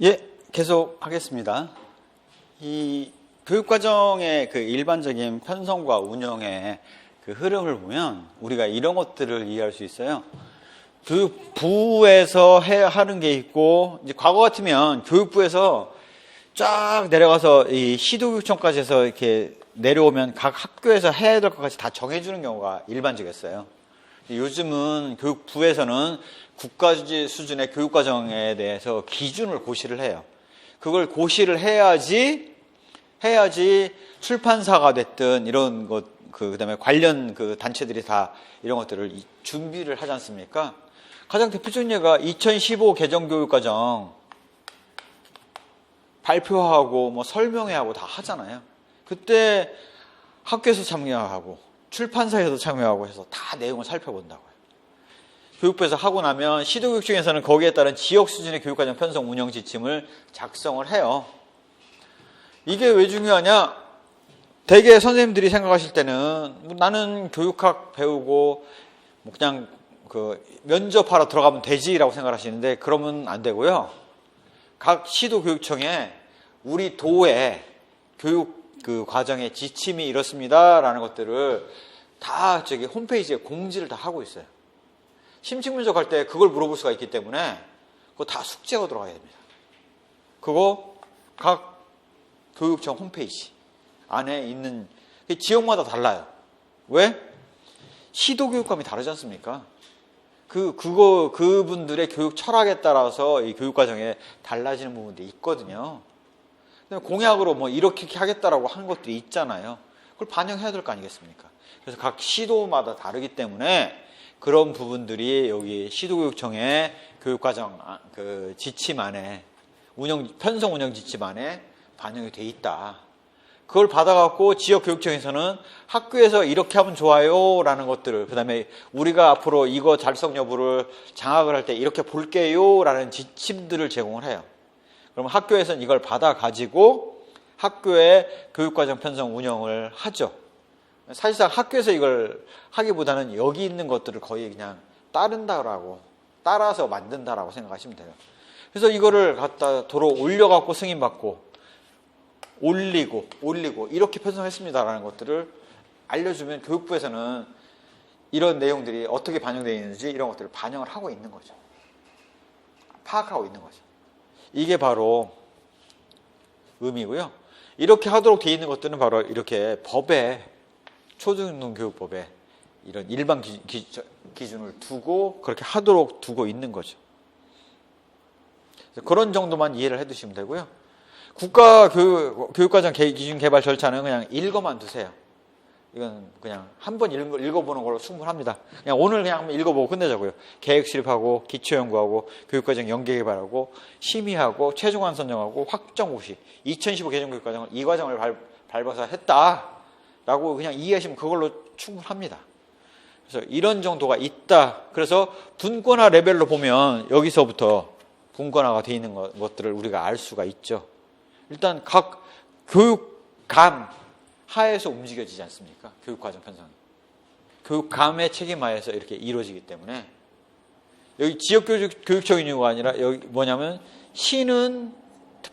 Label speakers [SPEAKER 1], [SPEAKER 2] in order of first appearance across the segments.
[SPEAKER 1] 예, 계속 하겠습니다. 이 교육과정의 그 일반적인 편성과 운영의 그 흐름을 보면 우리가 이런 것들을 이해할 수 있어요. 교육부에서 하는 게 있고, 이제 과거 같으면 교육부에서 쫙 내려가서 이 시도교육청까지 해서 이렇게 내려오면 각 학교에서 해야 될 것까지 다 정해주는 경우가 일반적이었어요. 요즘은 교육부에서는 국가 수준의 교육과정에 대해서 기준을 고시를 해요. 그걸 고시를 해야지 출판사가 됐든 이런 것, 그다음에 관련 그 단체들이 다 이런 것들을 준비를 하지 않습니까? 가장 대표적인 예가 2015 개정교육과정 발표하고 뭐 설명회하고 다 하잖아요. 그때 학교에서 참여하고 출판사에서 참여하고 해서 다 내용을 살펴본다고요. 교육부에서 하고 나면 시도교육청에서는 거기에 따른 지역 수준의 교육과정 편성 운영 지침을 작성을 해요. 이게 왜 중요하냐? 대개 선생님들이 생각하실 때는 나는 교육학 배우고 그냥 그 면접하러 들어가면 되지라고 생각하시는데 그러면 안 되고요. 각 시도교육청에 우리 도의 교육 그 과정의 지침이 이렇습니다라는 것들을 다 저기 홈페이지에 공지를 다 하고 있어요. 심층분석 할 때 그걸 물어볼 수가 있기 때문에 그거 다 숙제가 들어가야 됩니다. 그거 각 교육청 홈페이지 안에 있는 지역마다 달라요. 왜? 시도교육감이 다르지 않습니까? 그분들의 교육 철학에 따라서 이 교육과정에 달라지는 부분들이 있거든요. 공약으로 뭐 이렇게 하겠다라고 하는 것들이 있잖아요. 그걸 반영해야 될 거 아니겠습니까? 그래서 각 시도마다 다르기 때문에 그런 부분들이 여기 시도교육청의 교육과정 그 지침 안에 편성 운영 지침 안에 반영이 돼 있다. 그걸 받아갖고 지역교육청에서는 학교에서 이렇게 하면 좋아요 라는 것들을, 그 다음에 우리가 앞으로 이거 달성 여부를 장학을 할 때 이렇게 볼게요 라는 지침들을 제공을 해요. 그러면 학교에서는 이걸 받아가지고 학교의 교육과정 편성 운영을 하죠. 사실상 학교에서 이걸 하기보다는 여기 있는 것들을 거의 그냥 따라서 만든다라고 생각하시면 돼요. 그래서 이거를 갖다 도로 올려갖고 승인받고 올리고 이렇게 편성했습니다라는 것들을 알려주면 교육부에서는 이런 내용들이 어떻게 반영되어 있는지 이런 것들을 반영을 하고 있는 거죠. 파악하고 있는 거죠. 이게 바로 의미고요. 이렇게 하도록 되어 있는 것들은 바로 이렇게 법에, 초중등교육법에 이런 일반 기준을 두고 그렇게 하도록 두고 있는 거죠. 그런 정도만 이해를 해두시면 되고요. 국가 교육과정 기준 개발 절차는 그냥 읽어만 두세요. 이건 그냥 한번 읽어보는 걸로 충분합니다. 그냥 오늘 그냥 한번 읽어보고 끝내자고요. 계획 수립하고 기초연구하고 교육과정 연계 개발하고 심의하고 최종안 선정하고 확정 고시 2015 개정교육과정을 이 과정을 밟아서 했다라고 그냥 이해하시면 그걸로 충분합니다. 그래서 이런 정도가 있다. 그래서 분권화 레벨로 보면 여기서부터 분권화가 되어 있는 것들을 우리가 알 수가 있죠. 일단 각 교육감 하에서 움직여지지 않습니까? 교육과정 편성이. 교육감의 책임하에서 이렇게 이루어지기 때문에 여기 지역교육청인 이유가 아니라 여기 뭐냐면 시는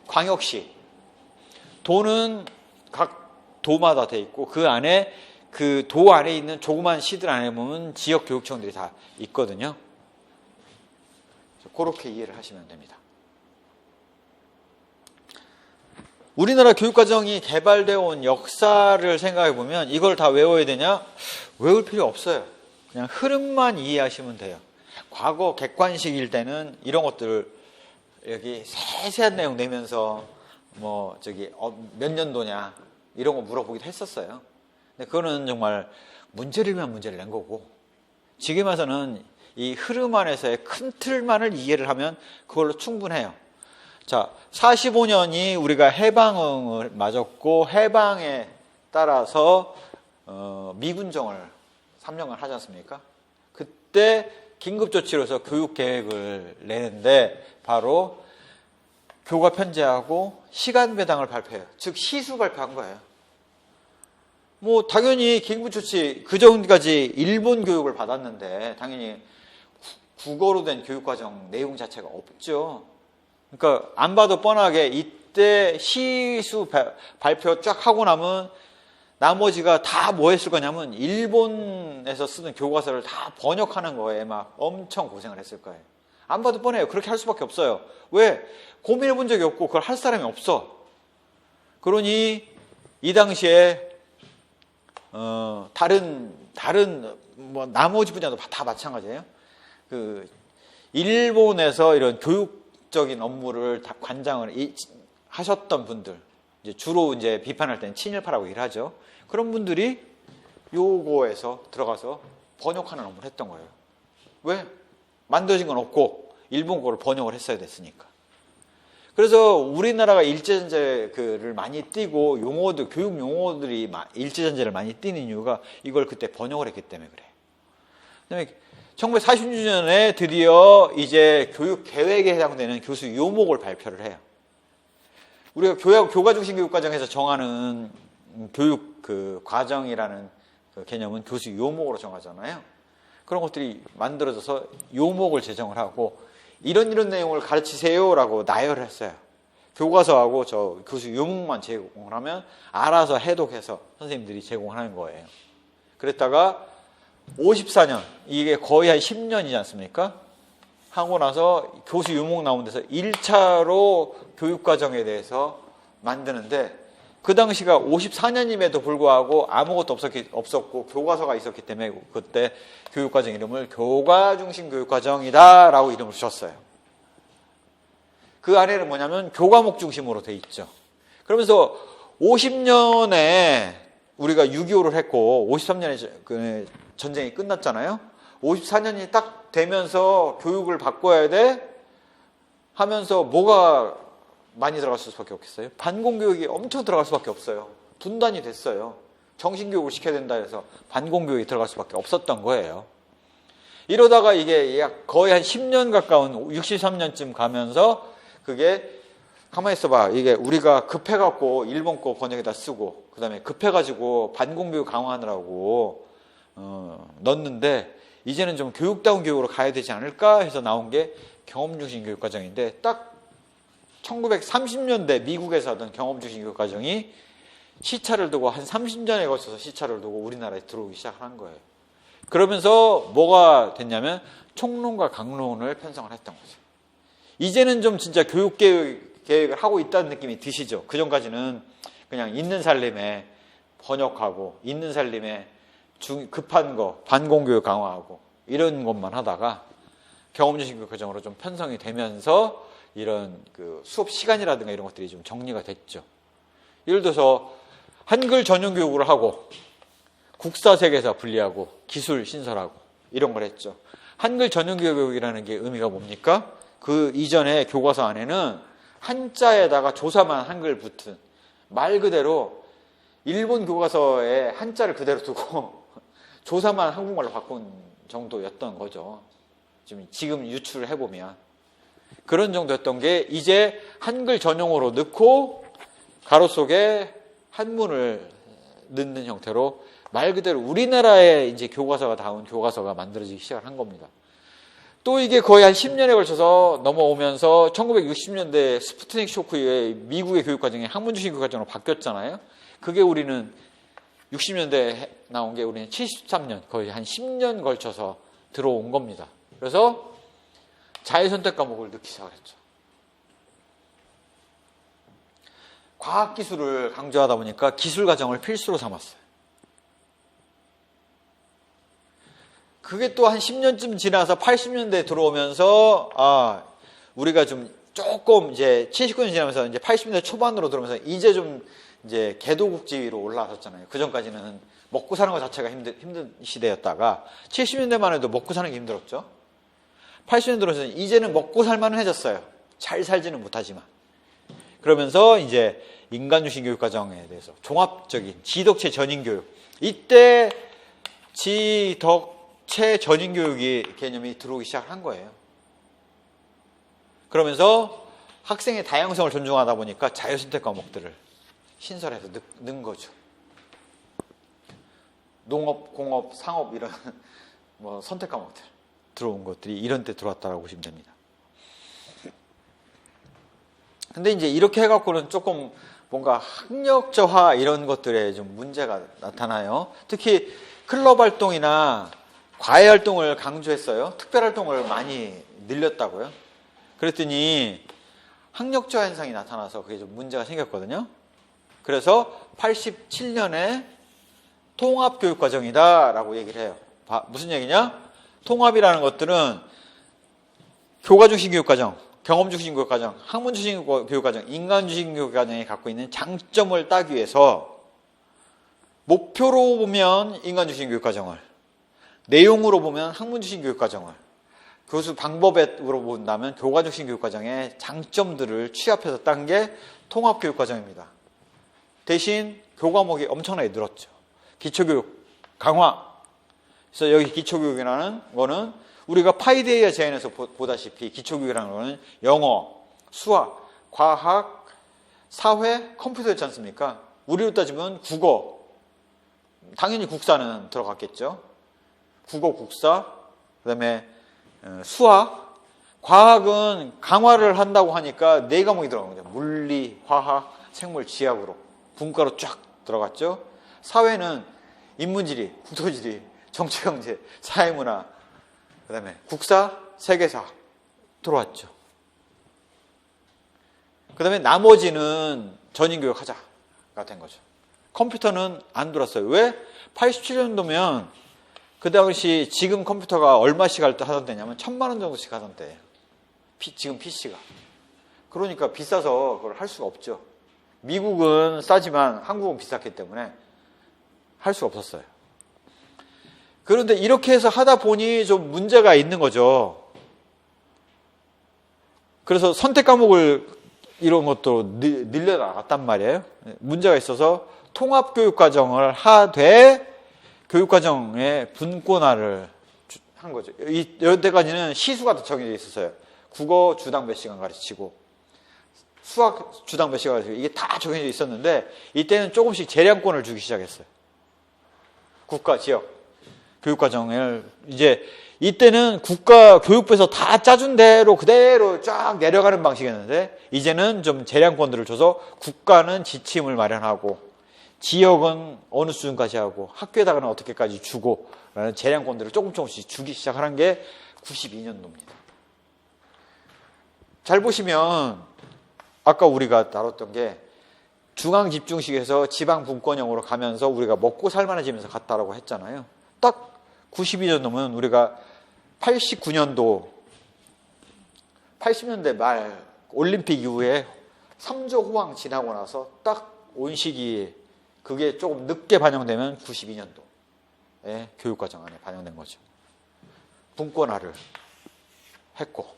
[SPEAKER 1] 광역시, 도는 각 도마다 돼 있고 그 안에 그 도 안에 있는 조그만 시들 안에 보면 지역교육청들이 다 있거든요. 그렇게 이해를 하시면 됩니다. 우리나라 교육과정이 개발되어 온 역사를 생각해 보면 이걸 다 외워야 되냐? 외울 필요 없어요. 그냥 흐름만 이해하시면 돼요. 과거 객관식일 때는 이런 것들을 여기 세세한 내용 내면서 뭐 저기 몇 년도냐 이런 거 물어보기도 했었어요. 근데 그거는 정말 문제를면 문제를 낸 거고 지금 와서는 이 흐름 안에서의 큰 틀만을 이해를 하면 그걸로 충분해요. 자, 45년이 우리가 해방을 맞았고 해방에 따라서 미군정을 3년간 하지 않습니까? 그때 긴급조치로서 교육계획을 내는데 바로 교과 편제하고 시간배당을 발표해요. 즉 시수 발표한 거예요. 뭐 당연히 긴급조치 그 전까지 일본 교육을 받았는데 당연히 국어로 된 교육과정 내용 자체가 없죠. 그러니까 안 봐도 뻔하게 이때 시수 발표 쫙 하고 나면 나머지가 다 뭐 했을 거냐면 일본에서 쓰는 교과서를 다 번역하는 거에 막 엄청 고생을 했을 거예요. 안 봐도 뻔해요. 그렇게 할 수밖에 없어요. 왜? 고민해 본 적이 없고 그걸 할 사람이 없어. 그러니 이 당시에 다른 뭐 나머지 분야도 다 마찬가지예요. 그 일본에서 이런 교육적인 업무를 다 관장을 하셨던 분들, 이제 주로 이제 비판할 때는 친일파라고 일하죠. 그런 분들이 요거에서 들어가서 번역하는 업무를 했던 거예요. 왜? 만들어진 건 없고 일본 거를 번역을 했어야 됐으니까. 그래서 우리나라가 일제전제를 많이 띄고 교육 용어들이 일제전제를 많이 띄는 이유가 이걸 그때 번역을 했기 때문에 그래요. 그다음에 1946년에 드디어 이제 교육 계획에 해당되는 교수 요목을 발표를 해요. 우리가 교과 중심 교육 과정에서 정하는 교육 그 과정이라는 그 개념은 교수 요목으로 정하잖아요. 그런 것들이 만들어져서 요목을 제정을 하고 이런 내용을 가르치세요라고 나열을 했어요. 교과서하고 저 교수 요목만 제공을 하면 알아서 해독해서 선생님들이 제공을 하는 거예요. 그랬다가 54년, 이게 거의 한 10년이지 않습니까? 하고 나서 교수 요목 나온 데서 1차로 교육과정에 대해서 만드는데 그 당시가 54년임에도 불구하고 아무것도 없었고 교과서가 있었기 때문에 그때 교육과정 이름을 교과중심 교육과정이다라고 이름을 주셨어요. 그 안에는 뭐냐면 교과목 중심으로 돼 있죠. 그러면서 50년에 우리가 6.25를 했고 53년에 전쟁이 끝났잖아요. 54년이 딱 되면서 교육을 바꿔야 돼 하면서 뭐가 많이 들어갈 수밖에 없겠어요? 반공교육이 엄청 들어갈 수밖에 없어요. 분단이 됐어요. 정신교육을 시켜야 된다 해서 반공교육이 들어갈 수밖에 없었던 거예요. 이러다가 이게 거의 한 10년 가까운 63년쯤 가면서 그게 가만히 있어봐. 이게 우리가 급해갖고 일본 거 번역에다 쓰고 그 다음에 급해가지고 반공교육 강화하느라고 넣었는데 이제는 좀 교육다운 교육으로 가야 되지 않을까 해서 나온 게 경험중심 교육과정인데 딱 1930년대 미국에서 하던 경험중심 교육과정이 시차를 두고 한 30년에 걸쳐서 시차를 두고 우리나라에 들어오기 시작한 거예요. 그러면서 뭐가 됐냐면 총론과 강론을 편성을 했던 거죠. 이제는 좀 진짜 교육계획을 하고 있다는 느낌이 드시죠. 그전까지는 그냥 있는 살림에 번역하고 있는 살림에 급한 거 반공교육 강화하고 이런 것만 하다가 경험중심 교육과정으로 좀 편성이 되면서 이런 그 수업 시간이라든가 이런 것들이 좀 정리가 됐죠. 예를 들어서 한글 전용 교육을 하고 국사 세계사 분리하고 기술 신설하고 이런 걸 했죠. 한글 전용 교육이라는 게 의미가 뭡니까? 그 이전에 교과서 안에는 한자에다가 조사만 한글 붙은 말 그대로 일본 교과서에 한자를 그대로 두고 조사만 한국말로 바꾼 정도였던 거죠. 지금 유출을 해보면 그런 정도였던 게 이제 한글 전용어로 넣고 가로 속에 한문을 넣는 형태로 말 그대로 우리나라의 이제 교과서가 다운 교과서가 만들어지기 시작을 한 겁니다. 또 이게 거의 한 10년에 걸쳐서 넘어오면서 1960년대 스푸트닉 쇼크 이후에 미국의 교육과정이 학문중심 교육과정으로 바뀌었잖아요. 그게 우리는 60년대에 나온 게 우리는 73년 거의 한 10년 걸쳐서 들어온 겁니다. 그래서 자유선택 과목을 넣기 시작했죠. 과학기술을 강조하다 보니까 기술과정을 필수로 삼았어요. 그게 또 한 10년쯤 지나서 80년대에 들어오면서 우리가 좀 조금 이제 79년 지나면서 이제 80년대 초반으로 들어오면서 이제 좀 이제 개도국지위로 올라섰잖아요. 그 전까지는 먹고 사는 것 자체가 힘든 시대였다가 70년대만 해도 먹고 사는 게 힘들었죠. 80년대 들어서는 이제는 먹고 살만은 해졌어요. 잘 살지는 못하지만. 그러면서 이제 인간중심 교육과정에 대해서 종합적인 지덕체 전인교육. 이때 지덕체 전인교육이 개념이 들어오기 시작한 거예요. 그러면서 학생의 다양성을 존중하다 보니까 자유선택 과목들을 신설해서 넣은 거죠. 농업, 공업, 상업 이런 뭐 선택 과목들 들어온 것들이 이런 때 들어왔다고 보시면 됩니다. 근데 이제 이렇게 해갖고는 조금 뭔가 학력저하 이런 것들에 좀 문제가 나타나요. 특히 클럽 활동이나 과외 활동을 강조했어요. 특별 활동을 많이 늘렸다고요. 그랬더니 학력저하 현상이 나타나서 그게 좀 문제가 생겼거든요. 그래서 87년에 통합교육과정이다라고 얘기를 해요. 무슨 얘기냐? 통합이라는 것들은 교과중심 교육과정, 경험중심 교육과정, 학문중심 교육과정, 인간중심 교육과정이 갖고 있는 장점을 따기 위해서 목표로 보면 인간중심 교육과정을, 내용으로 보면 학문중심 교육과정을, 교수 방법으로 본다면 교과중심 교육과정의 장점들을 취합해서 딴 게 통합교육과정입니다. 대신 교과목이 엄청나게 늘었죠. 기초교육 강화. 그래서 여기 기초교육이라는 거는 우리가 파이데이아 제안에서 보다시피 기초교육이라는 거는 영어, 수학, 과학, 사회, 컴퓨터였지 않습니까? 우리로 따지면 국어, 당연히 국사는 들어갔겠죠. 국어, 국사, 그 다음에 수학, 과학은 강화를 한다고 하니까 4과목이 들어간 거죠. 물리, 화학, 생물, 지학으로 분과로 쫙 들어갔죠. 사회는 인문지리, 국토지리, 정치경제, 사회문화, 그 다음에 국사, 세계사 들어왔죠. 그 다음에 나머지는 전인교육 하자가 된 거죠. 컴퓨터는 안 들어왔어요. 왜? 87년도면 그 당시 지금 컴퓨터가 얼마씩 하던 때냐면 1000만 원 정도씩 하던 때예요. 지금 PC가. 그러니까 비싸서 그걸 할 수가 없죠. 미국은 싸지만 한국은 비쌌기 때문에 할 수가 없었어요. 그런데 이렇게 해서 하다 보니 좀 문제가 있는 거죠. 그래서 선택 과목을 이런 것도 늘려나갔단 말이에요. 문제가 있어서 통합교육과정을 하되 교육과정의 분권화를 한 거죠. 이때까지는 시수가 더 정해져 있었어요. 국어 주당 몇 시간 가르치고 수학 주당 몇 시간 가르치고 이게 다 정해져 있었는데 이때는 조금씩 재량권을 주기 시작했어요. 국가, 지역 교육과정을 이제 이때는 국가 교육부에서 다 짜준 대로 그대로 쫙 내려가는 방식이었는데 이제는 좀 재량권들을 줘서 국가는 지침을 마련하고 지역은 어느 수준까지 하고 학교에다가는 어떻게까지 주고 라는 재량권들을 조금씩 주기 시작하는 게 92년도입니다. 잘 보시면 아까 우리가 다뤘던 게 중앙집중식에서 지방분권형으로 가면서 우리가 먹고 살만해지면서 갔다라고 했잖아요. 딱 92년도면 우리가 89년도 80년대 말 올림픽 이후에 3조 호황 지나고 나서 딱 온 시기에 그게 조금 늦게 반영되면 92년도에 교육과정 안에 반영된 거죠. 분권화를 했고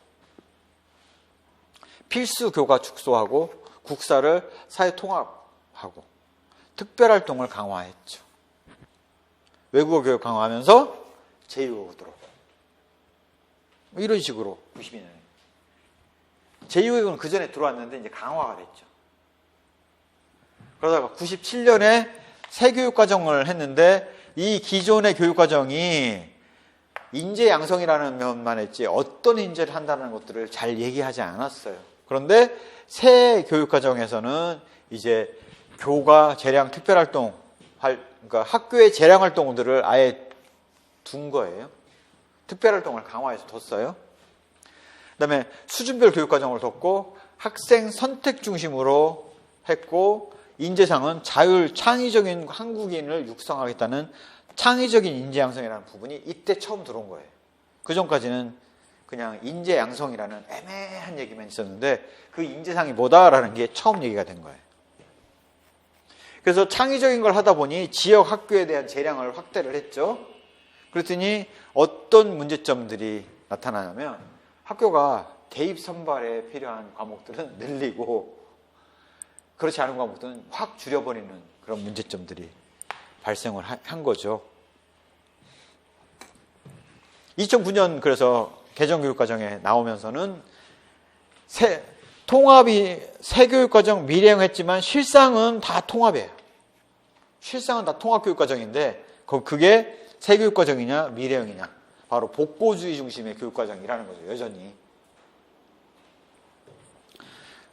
[SPEAKER 1] 필수 교과 축소하고 국사를 사회 통합하고 특별활동을 강화했죠. 외국어 교육 강화하면서 제2외국어 들어오고 이런 식으로 92년에 제2외국어는 그 전에 들어왔는데 이제 강화가 됐죠. 그러다가 97년에 새 교육과정을 했는데 이 기존의 교육과정이 인재 양성이라는 면만 했지 어떤 인재를 한다는 것들을 잘 얘기하지 않았어요. 그런데 새 교육과정에서는 이제 교과, 재량, 특별활동, 그러니까 학교의 재량활동들을 아예 둔 거예요. 특별활동을 강화해서 뒀어요. 그 다음에 수준별 교육과정을 뒀고 학생 선택 중심으로 했고 인재상은 자율 창의적인 한국인을 육성하겠다는 창의적인 인재 양성이라는 부분이 이때 처음 들어온 거예요. 그 전까지는 그냥 인재 양성이라는 애매한 얘기만 있었는데 그 인재상이 뭐다라는 게 처음 얘기가 된 거예요. 그래서 창의적인 걸 하다 보니 지역 학교에 대한 재량을 확대를 했죠. 그랬더니 어떤 문제점들이 나타나냐면 학교가 대입 선발에 필요한 과목들은 늘리고 그렇지 않은 과목들은 확 줄여버리는 그런 문제점들이 발생을 한 거죠. 2009년 그래서 개정교육과정에 나오면서는 통합이 새 교육과정 미래형했지만 실상은 다 통합이에요. 실상은 다 통합교육과정인데 그게 새 교육과정이냐 미래형이냐 바로 복고주의 중심의 교육과정이라는 거죠. 여전히.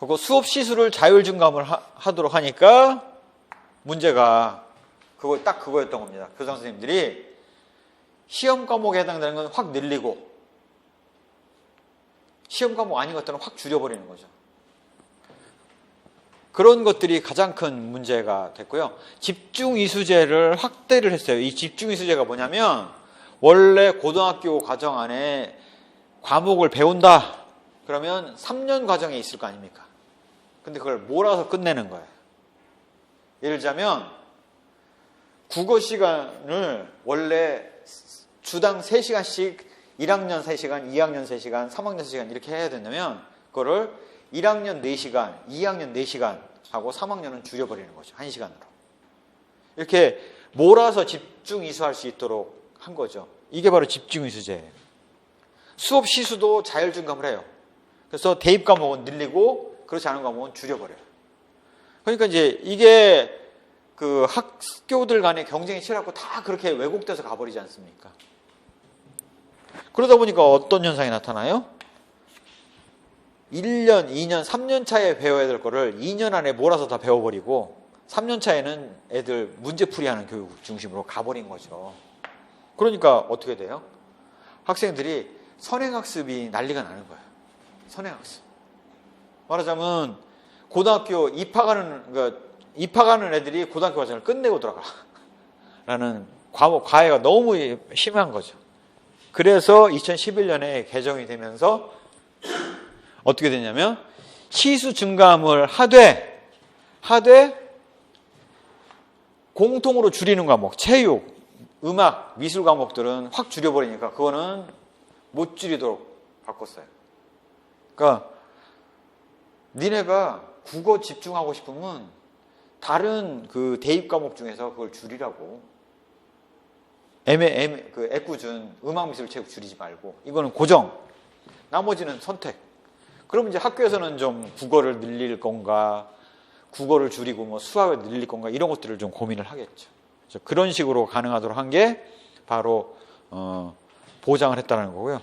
[SPEAKER 1] 그리고 수업 시수를 자율 증감을 하도록 하니까 문제가 그거였던 겁니다. 교장 선생님들이 시험 과목에 해당되는 건 확 늘리고 시험 과목 아닌 것들은 확 줄여버리는 거죠. 그런 것들이 가장 큰 문제가 됐고요. 집중 이수제를 확대를 했어요. 이 집중 이수제가 뭐냐면 원래 고등학교 과정 안에 과목을 배운다. 그러면 3년 과정에 있을 거 아닙니까? 근데 그걸 몰아서 끝내는 거예요. 예를 들자면 국어 시간을 원래 주당 3시간씩 1학년 3시간, 2학년 3시간, 3학년 3시간 이렇게 해야 된다면 그거를 1학년 4시간, 2학년 4시간 하고 3학년은 줄여버리는 거죠. 1시간으로. 이렇게 몰아서 집중 이수할 수 있도록 한 거죠. 이게 바로 집중 이수제예요. 수업 시수도 자율 증감을 해요. 그래서 대입 과목은 늘리고 그렇지 않은 과목은 줄여버려요. 그러니까 이제 이게 그 학교들 간의 경쟁이 치열하고 다 그렇게 왜곡돼서 가버리지 않습니까? 그러다 보니까 어떤 현상이 나타나요? 1년, 2년, 3년 차에 배워야 될 거를 2년 안에 몰아서 다 배워버리고 3년 차에는 애들 문제풀이하는 교육 중심으로 가버린 거죠. 그러니까 어떻게 돼요? 학생들이 선행학습이 난리가 나는 거예요. 선행학습. 말하자면 고등학교 입학하는 애들이 고등학교 과정을 끝내고 들어가 라는 과외가 너무 심한 거죠. 그래서 2011년에 개정이 되면서 어떻게 되냐면 시수 증감을 하되 공통으로 줄이는 과목, 체육, 음악, 미술 과목들은 확 줄여버리니까 그거는 못 줄이도록 바꿨어요. 그러니까 니네가 국어 집중하고 싶으면 다른 그 대입 과목 중에서 그걸 줄이라고. 그 애꿎은 음악, 미술, 체육 줄이지 말고 이거는 고정. 나머지는 선택. 그럼 이제 학교에서는 좀 국어를 늘릴 건가, 국어를 줄이고 뭐 수학을 늘릴 건가 이런 것들을 좀 고민을 하겠죠. 그래서 그런 식으로 가능하도록 한 게 바로 보장을 했다는 거고요.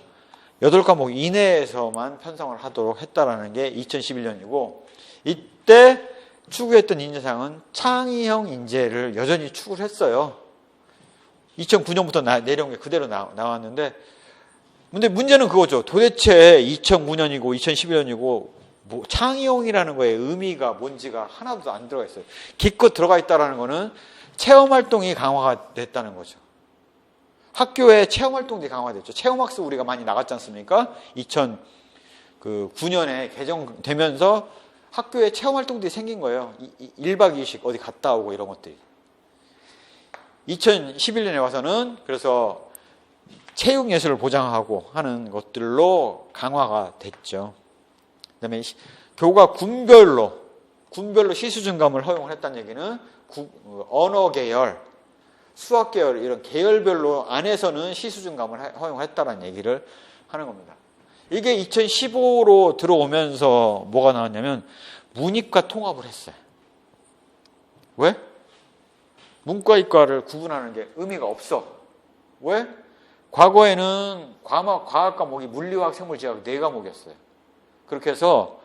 [SPEAKER 1] 8과목 이내에서만 편성을 하도록 했다라는 게 2011년이고 이때 추구했던 인재상은 창의형 인재를 여전히 추구를 했어요. 2009년부터 내려온 게 그대로 나왔는데 근데 문제는 그거죠. 도대체 2009년이고 2011년이고 뭐 창의형이라는 거에 의미가 뭔지가 하나도 안 들어가 있어요. 기껏 들어가 있다는 거는 체험활동이 강화가 됐다는 거죠. 학교에 체험활동들이 강화됐죠. 체험학습 우리가 많이 나갔지 않습니까? 2009년에 개정되면서 학교에 체험활동들이 생긴 거예요. 1박 2일씩 어디 갔다 오고 이런 것들이. 2011년에 와서는 그래서 체육예술을 보장하고 하는 것들로 강화가 됐죠. 그 다음에 교과 군별로 시수증감을 허용을 했다는 얘기는 언어 계열, 수학 계열 이런 계열별로 안에서는 시수증감을 허용했다는 얘기를 하는 겁니다. 이게 2015로 들어오면서 뭐가 나왔냐면 문이과 통합을 했어요. 왜? 문과 이과를 구분하는 게 의미가 없어. 왜? 과거에는 과학 과목이 물리화학, 생물지학 4과목이었어요. 그렇게 해서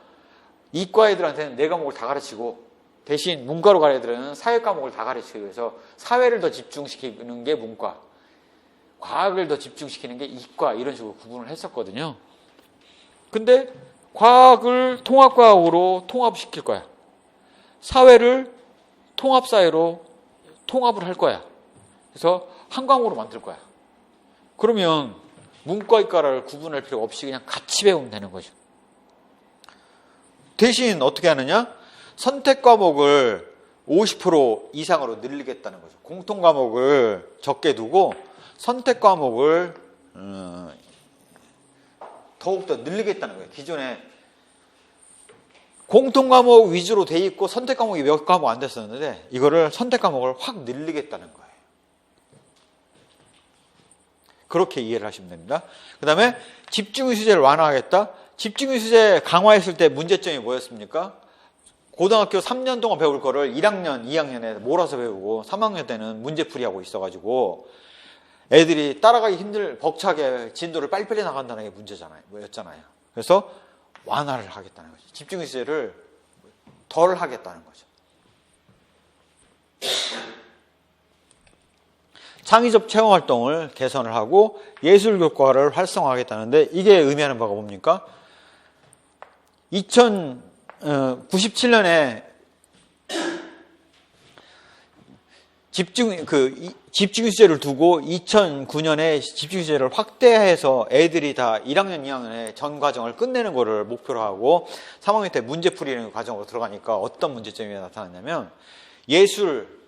[SPEAKER 1] 이과 애들한테는 4과목을 다 가르치고 대신 문과로 갈 애들은 사회 과목을 다 가르치기 위해서 사회를 더 집중시키는 게 문과, 과학을 더 집중시키는 게 이과 이런 식으로 구분을 했었거든요. 근데 과학을 통합과학으로 통합시킬 거야. 사회를 통합사회로 통합을 할 거야. 그래서 한 과목으로 만들 거야. 그러면 문과, 이과를 구분할 필요가 없이 그냥 같이 배우면 되는 거죠. 대신 어떻게 하느냐? 선택 과목을 50% 이상으로 늘리겠다는 거죠. 공통 과목을 적게 두고 선택 과목을 더욱더 늘리겠다는 거예요. 기존에 공통 과목 위주로 돼 있고 선택 과목이 몇 과목 안 됐었는데 이거를 선택 과목을 확 늘리겠다는 거예요. 그렇게 이해를 하시면 됩니다. 그 다음에 집중이수제를 완화하겠다. 집중이수제 강화했을 때 문제점이 뭐였습니까? 고등학교 3년 동안 배울 거를 1학년, 2학년에 몰아서 배우고 3학년 때는 문제풀이하고 있어가지고 애들이 따라가기 벅차게 진도를 빨리빨리 나간다는 게 문제잖아요. 뭐였잖아요. 그래서 완화를 하겠다는 거죠. 집중이수제를 덜 하겠다는 거죠. 창의적 체험활동을 개선을 하고 예술교과를 활성화하겠다는데 이게 의미하는 바가 뭡니까? 2097년에 집중유제를 두고 2009년에 집중유제를 확대해서 애들이 다 1학년, 2학년에 전 과정을 끝내는 거를 목표로 하고 3학년 때 문제 풀이는 과정으로 들어가니까 어떤 문제점이 나타났냐면 예술,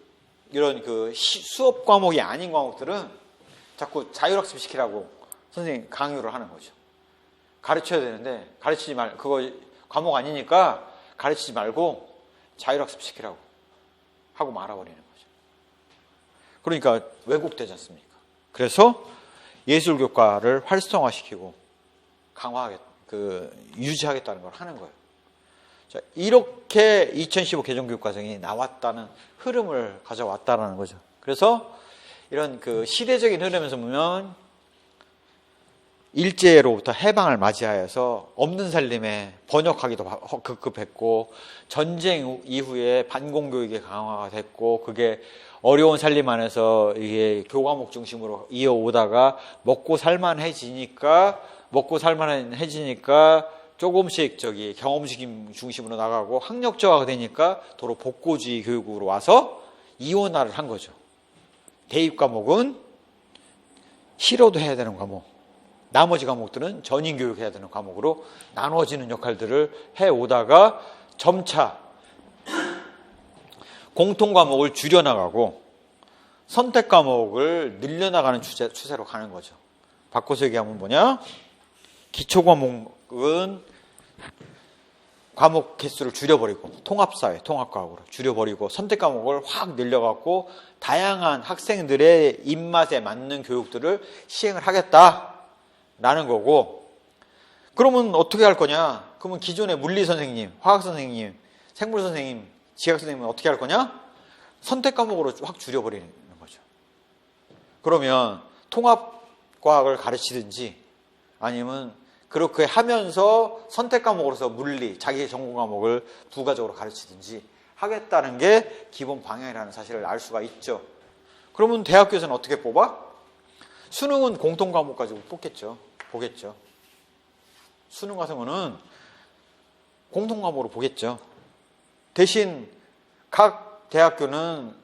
[SPEAKER 1] 이런 수업 과목이 아닌 과목들은 자꾸 자율학습 시키라고 선생님이 강요를 하는 거죠. 가르쳐야 되는데 그거 과목 아니니까 가르치지 말고 자율학습 시키라고 하고 말아버리는 거죠. 그러니까 왜곡되지 않습니까? 그래서 예술교과를 활성화시키고 유지하겠다는 걸 하는 거예요. 자, 이렇게 2015 개정교육과정이 나왔다는 흐름을 가져왔다는 거죠. 그래서 이런 시대적인 흐름에서 보면 일제로부터 해방을 맞이하여서 없는 살림에 번역하기도 급급했고 전쟁 이후에 반공교육이 강화가 됐고 그게 어려운 살림 안에서 이게 교과목 중심으로 이어오다가 먹고 살만해지니까 조금씩 경험식 중심으로 나가고 학력저하가 되니까 도로 복고주의 교육으로 와서 이원화를 한 거죠. 대입 과목은 싫어도 해야 되는 과목, 나머지 과목들은 전인교육 해야 되는 과목으로 나눠지는 역할들을 해오다가 점차 공통 과목을 줄여나가고 선택 과목을 늘려나가는 추세로 가는 거죠. 바꿔서 얘기하면 뭐냐? 기초 과목은 과목 개수를 줄여버리고 통합사회, 통합과학으로 줄여버리고 선택 과목을 확 늘려갖고 다양한 학생들의 입맛에 맞는 교육들을 시행을 하겠다라는 거고, 그러면 어떻게 할 거냐? 그러면 기존의 물리 선생님, 화학 선생님, 생물 선생님, 지학 선생님은 어떻게 할 거냐? 선택 과목으로 확 줄여버리는 거죠. 그러면 통합과학을 가르치든지 아니면 그렇게 하면서 선택 과목으로서 물리, 자기 전공 과목을 부가적으로 가르치든지 하겠다는 게 기본 방향이라는 사실을 알 수가 있죠. 그러면 대학교에서는 어떻게 뽑아? 수능은 공통 과목 가지고 보겠죠. 수능 같은 거는 공통 과목으로 보겠죠. 대신 각 대학교는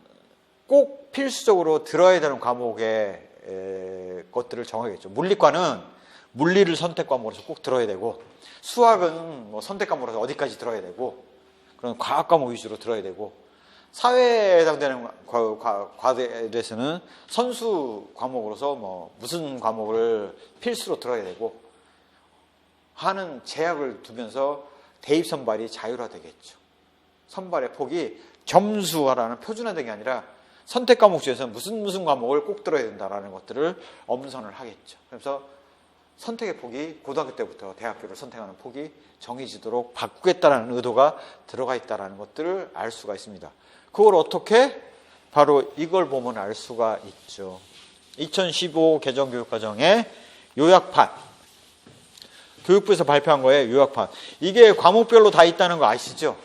[SPEAKER 1] 꼭 필수적으로 들어야 되는 과목의 것들을 정하겠죠. 물리과는 물리를 선택 과목으로서 꼭 들어야 되고, 수학은 선택 과목으로서 어디까지 들어야 되고, 그런 과학 과목 위주로 들어야 되고, 사회에 해당되는 과제에 대해서는 선수 과목으로서 무슨 과목을 필수로 들어야 되고 하는 제약을 두면서 대입 선발이 자율화되겠죠. 선발의 폭이 점수화라는 표준화된 게 아니라 선택 과목 중에서 무슨 과목을 꼭 들어야 된다라는 것들을 엄선을 하겠죠. 그래서 선택의 폭이 고등학교 때부터 대학교를 선택하는 폭이 정해지도록 바꾸겠다는 의도가 들어가 있다는 것들을 알 수가 있습니다. 그걸 어떻게? 바로 이걸 보면 알 수가 있죠. 2015 개정교육과정의 요약판, 교육부에서 발표한 거에 요약판. 이게 과목별로 다 있다는 거 아시죠?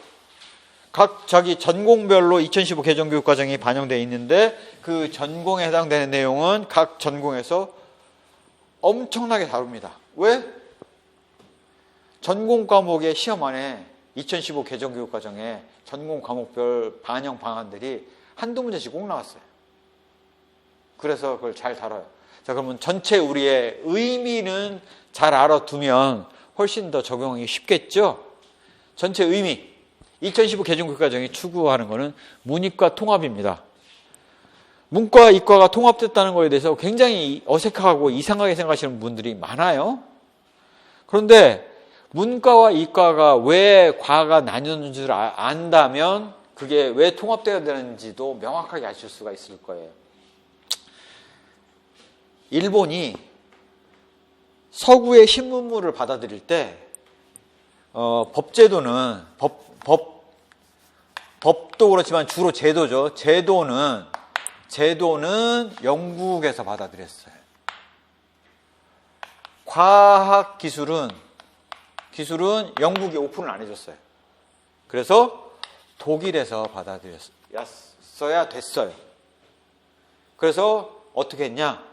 [SPEAKER 1] 각 자기 전공별로 2015 개정교육과정이 반영되어 있는데 그 전공에 해당되는 내용은 각 전공에서 엄청나게 다룹니다. 왜? 전공 과목의 시험 안에 2015 개정교육과정에 전공 과목별 반영 방안들이 한두 문제씩 꼭 나왔어요. 그래서 그걸 잘 다뤄요. 자, 그러면 전체 우리의 의미는 잘 알아두면 훨씬 더 적용하기 쉽겠죠? 전체 의미. 2015 개정교육과정이 추구하는 것은 문이과 통합입니다. 문과, 이과가 통합됐다는 것에 대해서 굉장히 어색하고 이상하게 생각하시는 분들이 많아요. 그런데 문과와 이과가 왜 과가 나뉘어졌는지를 안다면 그게 왜 통합되어야 되는지도 명확하게 아실 수가 있을 거예요. 일본이 서구의 신문물을 받아들일 때 법제도는 법도 그렇지만 주로 제도죠. 제도는 영국에서 받아들였어요. 과학 기술은 영국이 오픈을 안 해줬어요. 그래서 독일에서 받아들였어야 됐어요. 그래서 어떻게 했냐?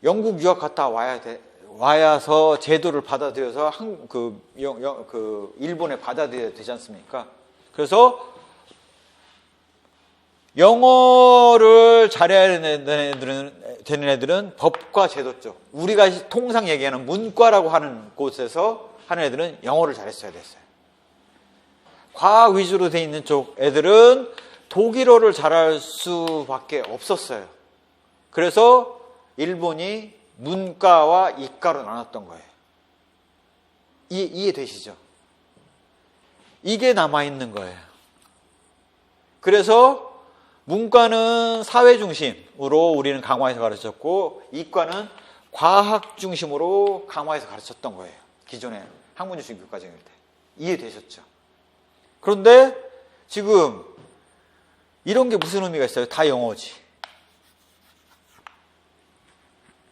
[SPEAKER 1] 영국 유학 갔다 와서 제도를 받아들여서 일본에 받아들여야 되지 않습니까? 그래서 영어를 잘해야 되는 애들은 법과 제도 쪽, 우리가 통상 얘기하는 문과라고 하는 곳에서 하는 애들은 영어를 잘했어야 됐어요. 과학 위주로 돼 있는 쪽 애들은 독일어를 잘할 수밖에 없었어요. 그래서 일본이 문과와 이과로 나눴던 거예요. 이해되시죠? 이게 남아있는 거예요. 그래서 문과는 사회 중심으로 우리는 강화해서 가르쳤고, 이과는 과학 중심으로 강화해서 가르쳤던 거예요. 기존의 학문지식 교육과정일 때. 이해되셨죠? 그런데 지금 이런 게 무슨 의미가 있어요? 다 영어지.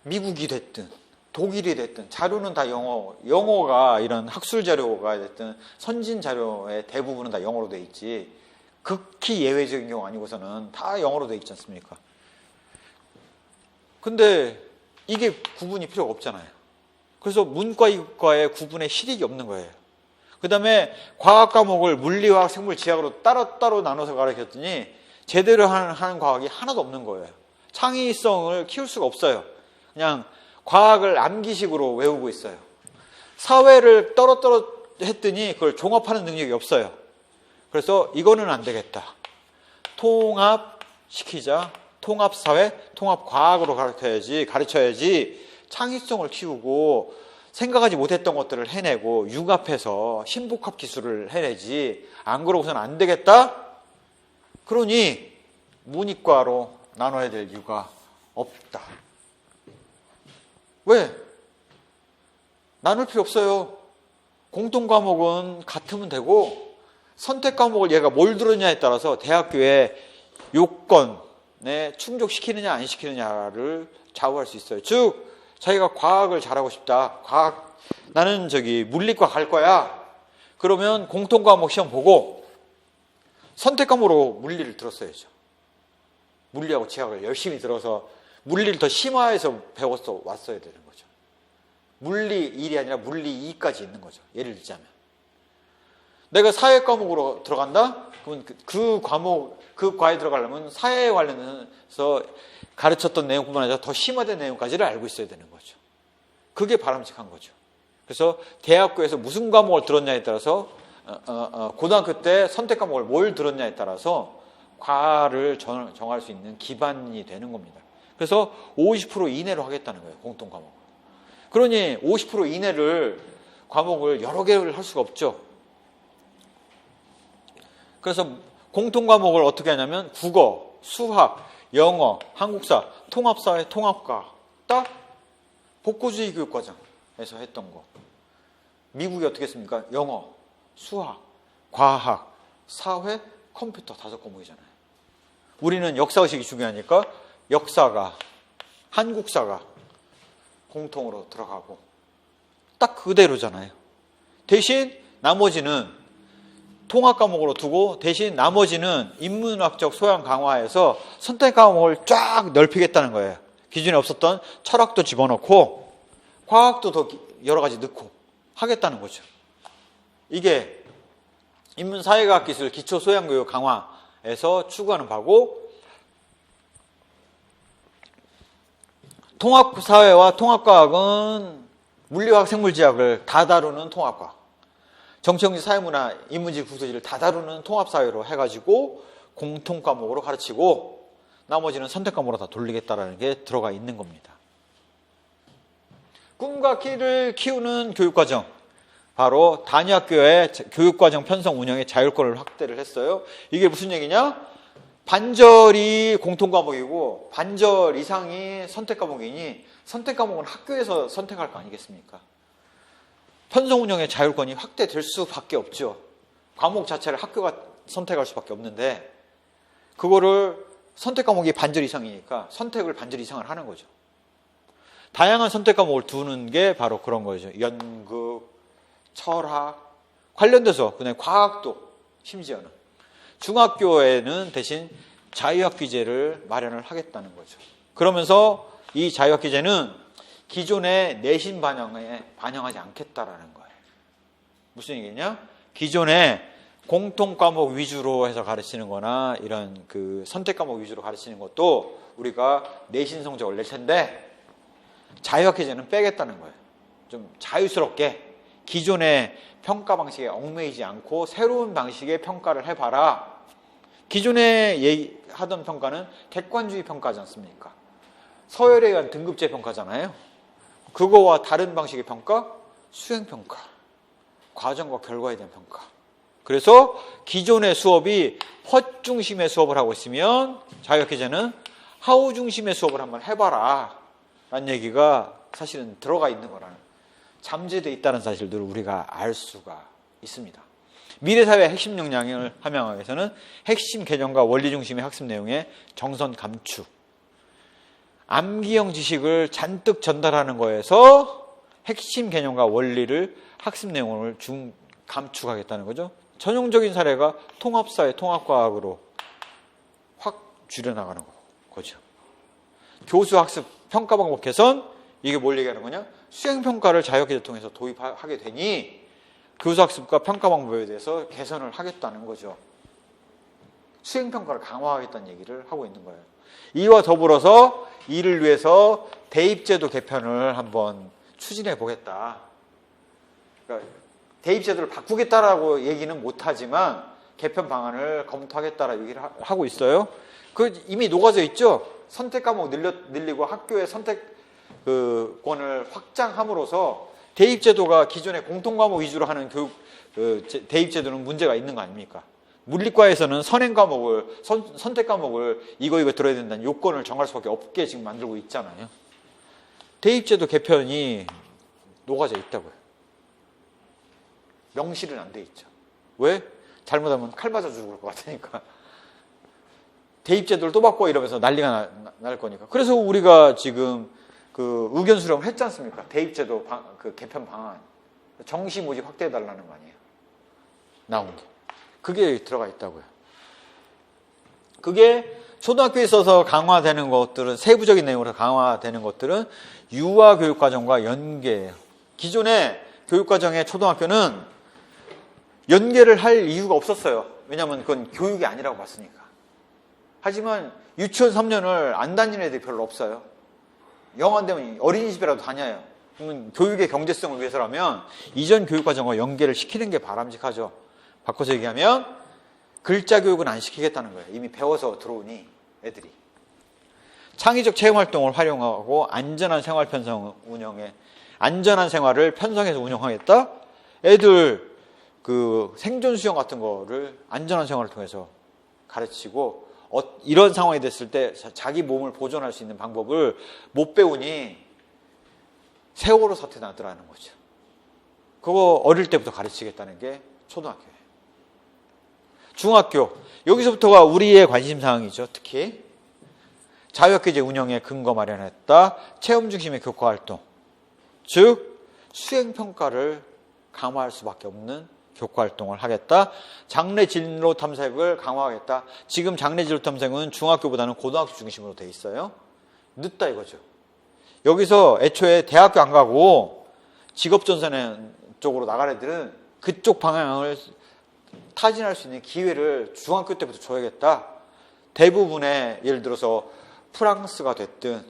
[SPEAKER 1] 미국이 됐든 독일이 됐든 자료는 다 영어가 이런 학술 자료가 됐든 선진 자료의 대부분은 다 영어로 돼 있지, 극히 예외적인 경우 아니고서는 다 영어로 돼 있지 않습니까? 근데 이게 구분이 필요가 없잖아요. 그래서 문과 이과의 구분의 실익이 없는 거예요. 그 다음에 과학 과목을 물리화학, 생물, 지학으로 따로 나눠서 가르쳤더니 제대로 하는 과학이 하나도 없는 거예요. 창의성을 키울 수가 없어요. 그냥 과학을 암기식으로 외우고 있어요. 사회를 떨어뜨려 했더니 그걸 종합하는 능력이 없어요. 그래서 이거는 안 되겠다. 통합시키자. 통합사회, 통합과학으로 가르쳐야지 창의성을 키우고 생각하지 못했던 것들을 해내고 융합해서 신복합 기술을 해내지, 안 그러고서는 안 되겠다? 그러니 문이과로 나눠야 될 이유가 없다. 왜? 나눌 필요 없어요. 공통 과목은 같으면 되고, 선택 과목을 얘가 뭘 들었냐에 따라서 대학교의 요건에 충족시키느냐 안 시키느냐를 좌우할 수 있어요. 즉 자기가 과학을 잘하고 싶다. 나는 물리과 갈 거야. 그러면 공통 과목 시험 보고 선택 과목으로 물리를 들었어야죠. 물리하고 지학을 열심히 들어서 물리를 더 심화해서 배워서 왔어야 되는 거죠. 물리 1이 아니라 물리 2까지 있는 거죠. 예를 들자면 내가 사회 과목으로 들어간다? 그러면 그 과에 들어가려면 사회에 관련해서 가르쳤던 내용뿐만 아니라 더 심화된 내용까지를 알고 있어야 되는 거죠. 그게 바람직한 거죠. 그래서 대학교에서 무슨 과목을 들었냐에 따라서 고등학교 때 선택 과목을 뭘 들었냐에 따라서 과를 정할 수 있는 기반이 되는 겁니다. 그래서 50% 이내로 하겠다는 거예요. 공통 과목을. 그러니 50% 이내를 과목을 여러 개를 할 수가 없죠. 그래서 공통 과목을 어떻게 하냐면 국어, 수학, 영어, 한국사, 통합사회, 통합과학 딱 복고주의 교육과정에서 했던 거. 미국이 어떻게 했습니까? 영어, 수학, 과학, 사회, 컴퓨터 5과목이잖아요. 우리는 역사의식이 중요하니까 역사가, 한국사가 공통으로 들어가고 딱 그대로잖아요. 대신 나머지는 통합 과목으로 두고 대신 나머지는 인문학적 소양 강화해서 선택 과목을 쫙 넓히겠다는 거예요. 기존에 없었던 철학도 집어넣고 과학도 더 여러 가지 넣고 하겠다는 거죠. 이게 인문사회과학 기술 기초 소양 교육 강화에서 추구하는 바고, 통합사회와 통합과학은 물리화학, 생물지학을 다 다루는 통합과학, 정치영지, 사회문화, 인문지, 국소지를 다 다루는 통합사회로 해가지고 공통 과목으로 가르치고 나머지는 선택 과목으로 다 돌리겠다라는 게 들어가 있는 겁니다. 꿈과 키를 키우는 교육과정, 바로 단위학교의 교육과정 편성 운영의 자율권을 확대를 했어요. 이게 무슨 얘기냐? 반절이 공통 과목이고 반절 이상이 선택 과목이니 선택 과목은 학교에서 선택할 거 아니겠습니까? 편성 운영의 자율권이 확대될 수밖에 없죠. 과목 자체를 학교가 선택할 수밖에 없는데 그거를 선택 과목이 반절 이상이니까 선택을 반절 이상을 하는 거죠. 다양한 선택 과목을 두는 게 바로 그런 거죠. 연극, 철학 관련돼서 그냥 과학도 심지어는. 중학교에는 대신 자유학기제를 마련을 하겠다는 거죠. 그러면서 이 자유학기제는 기존의 내신 반영에 반영하지 않겠다라는 거예요. 무슨 얘기냐? 기존에 공통 과목 위주로 해서 가르치는 거나 이런 그 선택 과목 위주로 가르치는 것도 우리가 내신 성적을 낼 텐데 자유학기제는 빼겠다는 거예요. 좀 자유스럽게 기존의 평가 방식에 얽매이지 않고 새로운 방식의 평가를 해봐라. 기존에 하던 평가는 객관주의 평가지 않습니까? 서열에 의한 등급제 평가잖아요. 그거와 다른 방식의 평가, 수행평가, 과정과 결과에 대한 평가. 그래서 기존의 수업이 허 중심의 수업을 하고 있으면 자유학기제는 하우 중심의 수업을 한번 해봐라 라는 얘기가 사실은 들어가 있는 거라는, 잠재되어 있다는 사실들을 우리가 알 수가 있습니다. 미래사회의 핵심 역량을 함양하기 위해서는 핵심 개념과 원리 중심의 학습 내용의 정선 감축, 암기형 지식을 잔뜩 전달하는 거에서 핵심 개념과 원리를 학습 내용을 감축하겠다는 거죠. 전형적인 사례가 통합사회, 통합과학으로 확 줄여나가는 거죠. 교수학습 평가 방법 개선, 이게 뭘 얘기하는 거냐? 수행평가를 자유학기제를 통해서 도입하게 되니 교수학습과 평가 방법에 대해서 개선을 하겠다는 거죠. 수행평가를 강화하겠다는 얘기를 하고 있는 거예요. 이와 더불어서 이를 위해서 대입제도 개편을 한번 추진해 보겠다. 그러니까 대입제도를 바꾸겠다라고 얘기는 못하지만 개편 방안을 검토하겠다라고 얘기를 하고 있어요. 그 이미 녹아져 있죠. 선택 과목 늘리고 학교의 선택권을 확장함으로써 대입제도가 기존의 공통 과목 위주로 하는 교육 대입제도는 문제가 있는 거 아닙니까? 물리과에서는 선행 과목을 선택 과목을 이거 들어야 된다는 요건을 정할 수밖에 없게 지금 만들고 있잖아요. 대입제도 개편이 녹아져 있다고요. 명시는 안 돼 있죠. 왜? 잘못하면 칼 맞아 죽을 것 같으니까. 대입제도를 또 바꿔 이러면서 난리가 날 거니까. 그래서 우리가 지금 그 의견 수렴을 했지 않습니까? 대입제도 그 개편 방안. 정시 모집 확대해달라는 거 아니에요. 나온 게. 그게 들어가 있다고요. 그게 초등학교에 있어서 강화되는 것들은, 세부적인 내용으로 강화되는 것들은 유아교육과정과 연계예요. 기존의 교육과정의 초등학교는 연계를 할 이유가 없었어요. 왜냐하면 그건 교육이 아니라고 봤으니까. 하지만 유치원 3년을 안 다니는 애들이 별로 없어요. 영어 안 되면 어린이집이라도 다녀요. 그러면 교육의 경제성을 위해서라면 이전 교육과정과 연계를 시키는 게 바람직하죠. 바꿔서 얘기하면 글자 교육은 안 시키겠다는 거예요. 이미 배워서 들어오니 애들이. 창의적 체험활동을 활용하고 안전한 생활 편성 운영에, 안전한 생활을 편성해서 운영하겠다. 애들 그 생존 수영 같은 거를 안전한 생활을 통해서 가르치고, 이런 상황이 됐을 때 자기 몸을 보존할 수 있는 방법을 못 배우니 세월호 사태 나더라는 거죠. 그거 어릴 때부터 가르치겠다는 게 초등학교예요. 중학교, 여기서부터가 우리의 관심사항이죠. 특히 자유학기제 운영에 근거 마련했다. 체험 중심의 교과활동, 즉 수행평가를 강화할 수밖에 없는 교과활동을 하겠다. 장래 진로 탐색을 강화하겠다. 지금 장래 진로 탐색은 중학교보다는 고등학교 중심으로 돼 있어요. 늦다 이거죠. 여기서 애초에 대학교 안 가고 직업전선 쪽으로 나갈 애들은 그쪽 방향을 타진할 수 있는 기회를 중학교 때부터 줘야겠다. 대부분의 예를 들어서 프랑스가 됐든